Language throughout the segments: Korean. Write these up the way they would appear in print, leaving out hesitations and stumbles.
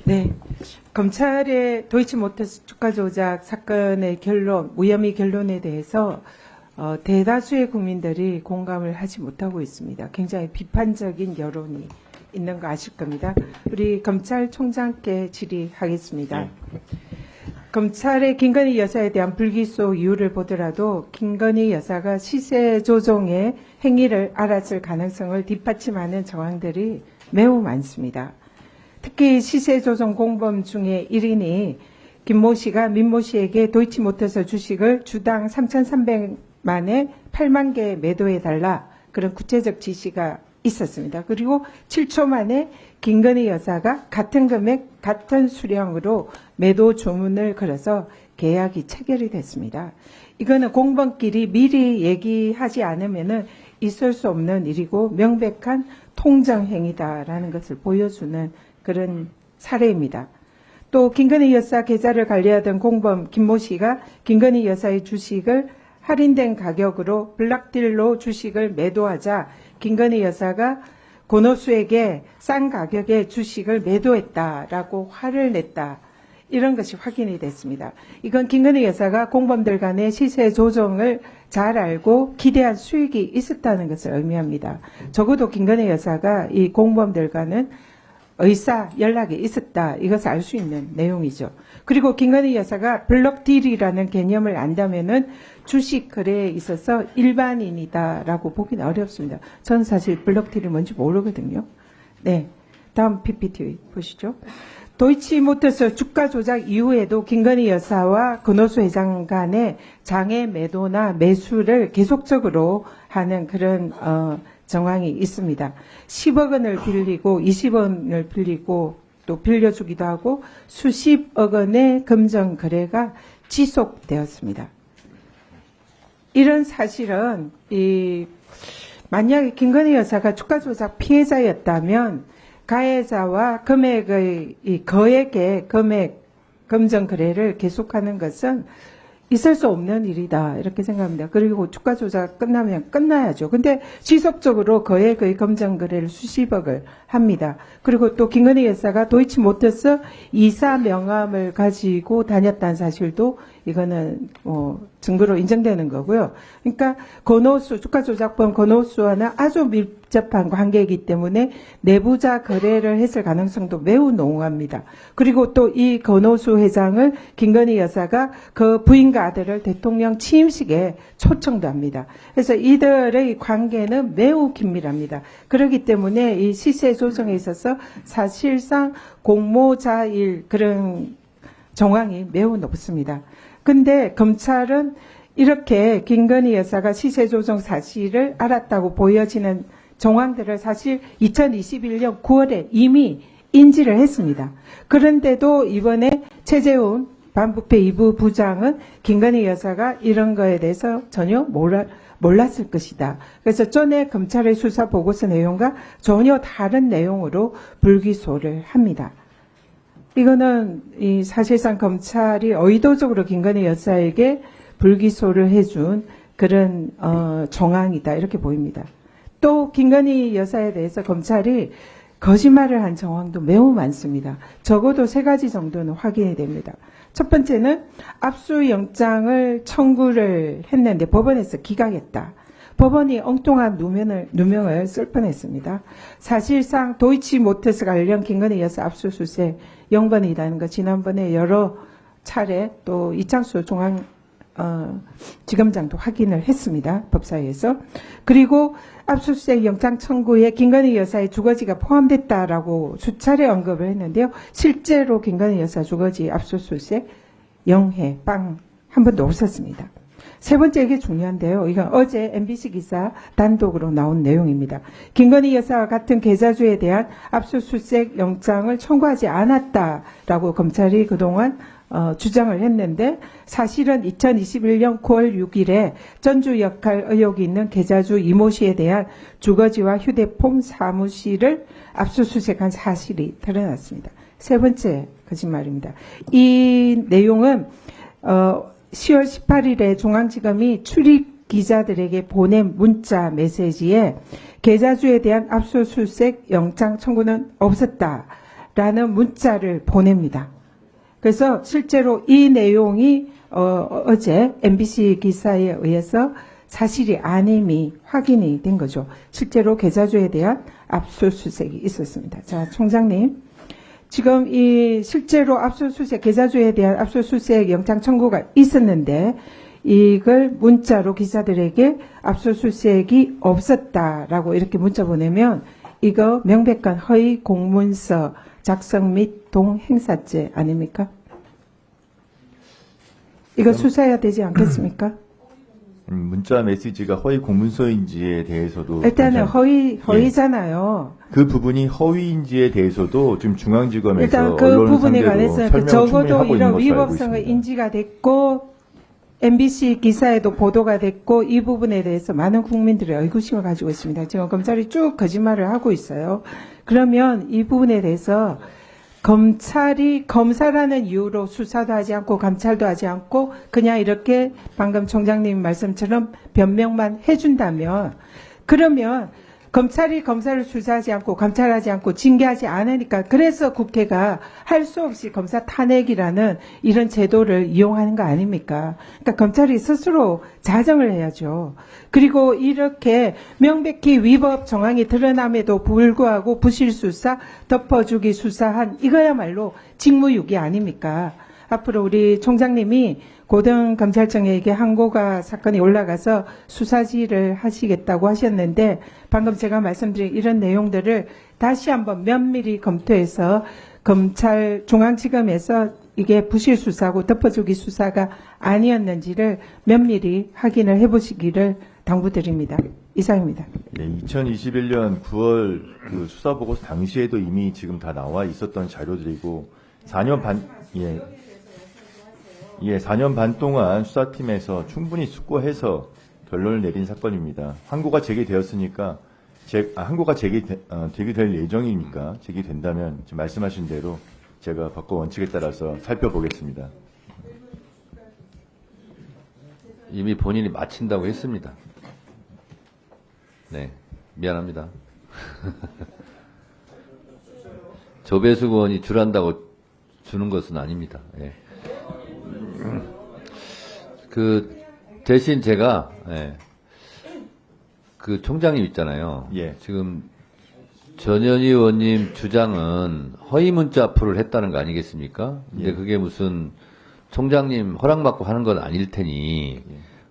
네. 검찰의 도이치모터스 주가 조작 사건의 결론, 무혐의 결론에 대해서 대다수의 국민들이 공감을 하지 못하고 있습니다. 굉장히 비판적인 여론이 있는 거 아실 겁니다. 우리 검찰총장께 질의하겠습니다. 네. 검찰의 김건희 여사에 대한 불기소 이유를 보더라도 김건희 여사가 시세 조종의 행위를 알았을 가능성을 뒷받침하는 정황들이 매우 많습니다. 특히 시세 조종 공범 중에 1인이 김모 씨가 민모 씨에게 도이치모터스 주식을 주당 3,300만에 8만 개 매도해달라, 그런 구체적 지시가 있었습니다. 그리고 7초 만에 김건희 여사가 같은 금액 같은 수량으로 매도 주문을 걸어서 계약이 체결이 됐습니다. 이거는 공범끼리 미리 얘기하지 않으면은 있을 수 없는 일이고 명백한 통정 행위다라는 것을 보여주는 그런 사례입니다. 또 김건희 여사 계좌를 관리하던 공범 김모 씨가 김건희 여사의 주식을 할인된 가격으로 블락딜로 주식을 매도하자 김건희 여사가 권오수에게 싼 가격에 주식을 매도했다라고 화를 냈다. 이런 것이 확인이 됐습니다. 이건 김건희 여사가 공범들 간의 시세 조정을 잘 알고 기대한 수익이 있었다는 것을 의미합니다. 적어도 김건희 여사가 이 공범들과는 의사 연락이 있었다, 이것을 알 수 있는 내용이죠. 그리고 김건희 여사가 블럭딜이라는 개념을 안다면은 주식 거래에 있어서 일반인이다라고 보기는 어렵습니다. 저는 사실 블럭딜이 뭔지 모르거든요. 네, 다음 PPT 보시죠. 도이치모터스 주가 조작 이후에도 김건희 여사와 권오수 회장 간의 장외 매도나 매수를 계속적으로 하는 그런 정황이 있습니다. 10억 원을 빌리고 20억 원을 빌리고 또 빌려주기도 하고 수십억 원의 금전 거래가 지속되었습니다. 이런 사실은 만약에 김건희 여사가 주가 조작 피해자였다면 가해자와 금액의 거액의 금전 거래를 계속하는 것은 있을 수 없는 일이다, 이렇게 생각합니다. 그리고 주가 조작 끝나면 끝나야죠. 근데 지속적으로 거액의 금전 거래를 수십억을 합니다. 그리고 또 김건희 여사가 도이치모터스 이사 명함을 가지고 다녔다는 사실도 이거는 증거로 인정되는 거고요. 그러니까 권오수, 주가 조작범 권오수와는 아주 밀접한 관계이기 때문에 내부자 거래를 했을 가능성도 매우 농후합니다. 그리고 또 이 권오수 회장을 김건희 여사가 그 부인과 아들을 대통령 취임식에 초청도 합니다. 그래서 이들의 관계는 매우 긴밀합니다. 그렇기 때문에 이 시세 조정에 있어서 사실상 공모자일 그런 정황이 매우 높습니다. 근데 검찰은 이렇게 김건희 여사가 시세 조정 사실을 알았다고 보여지는 정황들을 사실 2021년 9월에 이미 인지를 했습니다. 그런데도 이번에 최재훈 반부패 2부 부장은 김건희 여사가 이런 거에 대해서 전혀 몰랐을 것이다. 그래서 전에 검찰의 수사 보고서 내용과 전혀 다른 내용으로 불기소를 합니다. 이거는 사실상 검찰이 의도적으로 김건희 여사에게 불기소를 해준 그런 정황이다, 이렇게 보입니다. 또 김건희 여사에 대해서 검찰이 거짓말을 한 정황도 매우 많습니다. 적어도 3가지 정도는 확인이 됩니다. 첫 번째는 압수영장을 청구를 했는데 법원에서 기각했다. 법원이 엉뚱한 누명을 쓸 뻔했습니다. 사실상 도이치모터스 관련 김건희 여사 압수수색 0번이라는 거 지난번에 여러 차례 또 이창수 지검장도 확인을 했습니다. 법사위에서. 그리고 압수수색 영장 청구에 김건희 여사의 주거지가 포함됐다라고 수차례 언급을 했는데요. 실제로 김건희 여사 주거지 압수수색 0회 빵 한 번도 없었습니다. 세 번째, 이게 중요한데요. 이건 어제 MBC 기사 단독으로 나온 내용입니다. 김건희 여사와 같은 계좌주에 대한 압수수색 영장을 청구하지 않았다라고 검찰이 그동안 주장을 했는데, 사실은 2021년 9월 6일에 전주 역할 의혹이 있는 계좌주 이모 씨에 대한 주거지와 휴대폰 사무실을 압수수색한 사실이 드러났습니다. 세 번째 거짓말입니다. 이 내용은 10월 18일에 중앙지검이 출입 기자들에게 보낸 문자 메시지에 계좌주에 대한 압수수색 영장 청구는 없었다 라는 문자를 보냅니다. 그래서 실제로 이 내용이 어제 MBC 기사에 의해서 사실이 아님이 확인이 된 거죠. 실제로 계좌주에 대한 압수수색이 있었습니다. 자, 총장님. 지금 이 실제로 압수수색, 계좌주에 대한 압수수색 영장 청구가 있었는데 이걸 문자로 기자들에게 압수수색이 없었다라고 이렇게 문자 보내면 이거 명백한 허위 공문서 작성 및 동행사죄 아닙니까? 이거 수사해야 되지 않겠습니까? 문자 메시지가 허위 공문서인지에 대해서도 일단은 허위잖아요. 그 부분이 허위인지에 대해서도 지금 중앙지검에서 일단 그 언론을 부분에 상대로 관해서는 설명을 충분히 적어도 하고 있는 이런 것으로 알고 위법성을 있습니다. 인지가 됐고 MBC 기사에도 보도가 됐고 이 부분에 대해서 많은 국민들의 의구심을 가지고 있습니다. 지금 검찰이 쭉 거짓말을 하고 있어요. 그러면 이 부분에 대해서 검찰이 검사라는 이유로 수사도 하지 않고 감찰도 하지 않고 그냥 이렇게 방금 총장님 말씀처럼 변명만 해준다면 그러면 검찰이 검사를 수사하지 않고 감찰하지 않고 징계하지 않으니까 그래서 국회가 할 수 없이 검사 탄핵이라는 이런 제도를 이용하는 거 아닙니까? 그러니까 검찰이 스스로 자정을 해야죠. 그리고 이렇게 명백히 위법 정황이 드러남에도 불구하고 부실 수사, 덮어주기 수사한 이거야말로 직무유기 아닙니까? 앞으로 우리 총장님이 고등검찰청에게 항고가 사건이 올라가서 수사지를 하시겠다고 하셨는데 방금 제가 말씀드린 이런 내용들을 다시 한번 면밀히 검토해서 검찰 중앙지검에서 이게 부실 수사고 덮어주기 수사가 아니었는지를 면밀히 확인을 해보시기를 당부드립니다. 이상입니다. 네, 2021년 9월 그 수사보고서 당시에도 이미 지금 다 나와 있었던 자료들이고 4년 반 4년 반 동안 수사팀에서 충분히 숙고해서 결론을 내린 사건입니다. 항고가 제기되었으니까 항고가 되게 될 예정이니까 제기된다면 지금 말씀하신 대로 제가 법과 원칙에 따라서 살펴보겠습니다. 이미 본인이 마친다고 했습니다. 네, 미안합니다. 조배수 의원이 주란다고 주는 것은 아닙니다. 예. 대신 제가, 그 총장님 있잖아요. 예. 지금 전현희 의원님 주장은 허위 문자 앞으로 했다는 거 아니겠습니까? 근데 예. 그게 무슨 총장님 허락받고 하는 건 아닐 테니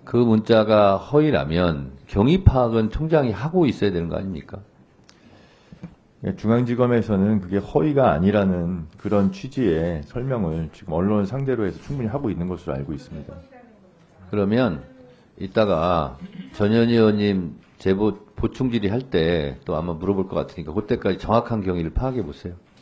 그 문자가 허위라면 경위 파악은 총장이 하고 있어야 되는 거 아닙니까? 중앙지검에서는 그게 허위가 아니라는 그런 취지의 설명을 지금 언론을 상대로 해서 충분히 하고 있는 것으로 알고 있습니다. 그러면 이따가 전현희 의원님 제보 보충 질의 할 때 또 아마 물어볼 것 같으니까 그때까지 정확한 경위를 파악해 보세요.